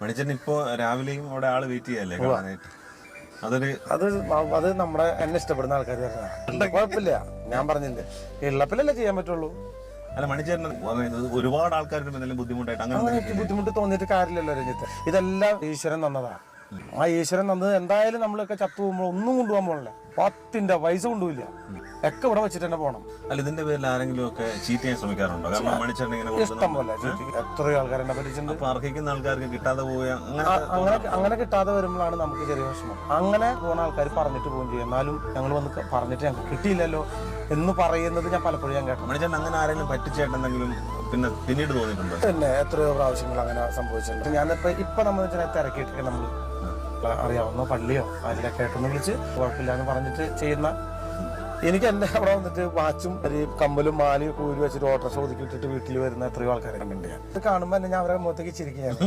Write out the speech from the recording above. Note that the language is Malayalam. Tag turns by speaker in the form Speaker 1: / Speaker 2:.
Speaker 1: മണിച്ചേട്ടൻ ഇപ്പൊ രാവിലെയും അവിടെ ആള് വെയിറ്റ് ചെയ്യല്ലേ കാണാനായിട്ട്?
Speaker 2: അത് നമ്മുടെ എന്നെ ഇഷ്ടപ്പെടുന്ന ആൾക്കാർ കുഴപ്പമില്ല. ഞാൻ പറഞ്ഞില്ലേ, ഉള്ളപ്പിലല്ലേ ചെയ്യാൻ പറ്റുള്ളൂ.
Speaker 1: അല്ല, മണിച്ചേട്ടൻ ഒരുപാട് ആൾക്കാർക്ക് എന്തെങ്കിലും ബുദ്ധിമുട്ടായിട്ട് അങ്ങനെ
Speaker 2: ബുദ്ധിമുട്ട് തോന്നിയിട്ട് കാര്യമില്ലല്ലോ രഞ്ജിത്ത്. ഇതെല്ലാം ഈശ്വരൻ തന്നതാണ്. ആ ഈശ്വരൻ തന്നത് എന്തായാലും നമ്മളൊക്കെ ചത്തു പോകുമ്പോൾ ഒന്നും കൊണ്ടുപോകാൻ പോകണില്ല. 10 പൈസ കൊണ്ടുപോയില്ല, ഒക്കെ ഇവിടെ വെച്ചിട്ട് തന്നെ പോകണം.
Speaker 1: അല്ല, ഇതിന്റെ പേരിൽ ആരെങ്കിലും ഒക്കെ ചീറ്റ് ചെയ്യാൻ ശ്രമിക്കാറുണ്ടോ? കാരണം മണിച്ചേട്ടൻ ഇങ്ങനെ
Speaker 2: ഇഷ്ടം പോലെ എത്രയോ ആൾക്കാരെന്നെ പറ്റിച്ചിട്ടുണ്ട്.
Speaker 1: അപ്പൊ അർഹിക്കുന്ന ആൾക്കാർക്ക് കിട്ടാതെ പോവുക
Speaker 2: അങ്ങനെ കിട്ടാതെ വരുമ്പോഴാണ് നമുക്ക് ചെറിയ വിഷമം. അങ്ങനെ പോകുന്ന ആൾക്കാർ പറഞ്ഞിട്ട് പോവുകയും ചെയ്യും. എന്നാലും ഞങ്ങൾ വന്ന് പറഞ്ഞിട്ട് ഞങ്ങൾക്ക് കിട്ടിയില്ലല്ലോ എന്ന് പറയുന്നത് ഞാൻ പലപ്പോഴും ഞാൻ കേട്ടു.
Speaker 1: മണിച്ചേട്ടൻ അങ്ങനെ ആരെങ്കിലും പറ്റിച്ചേട്ടെന്തെങ്കിലും പിന്നീട് തോന്നിയിട്ടുണ്ടോ?
Speaker 2: പിന്നെ എത്രയോ പ്രാവശ്യങ്ങൾ അങ്ങനെ സംഭവിച്ചിട്ടുണ്ട്. ഞാനിപ്പോ നമ്മൾ തിരക്കിയിട്ട് നമ്മൾ അറിയാവുന്ന പള്ളിയോ അതിലൊക്കെ ആയിട്ടൊന്ന് വിളിച്ച് കുഴപ്പമില്ല എന്ന് പറഞ്ഞിട്ട് ചെയ്യുന്ന, എനിക്ക് എന്നെ അവിടെ വന്നിട്ട് വാച്ചും ഒരു കമ്മലും മാലയും കൂരി വെച്ചിട്ട് ഓട്ടോറിക്ഷ ഒതുക്കി ഇട്ടിട്ട് വീട്ടിൽ വരുന്ന എത്രയോ ആൾക്കാരെ കണ്ടിട്ടുണ്ട്. ഞാൻ ഇത് കാണുമ്പോൾ തന്നെ ഞാൻ അവരെ മുഖത്തേക്ക് ചിരിക്കുകയാണ്.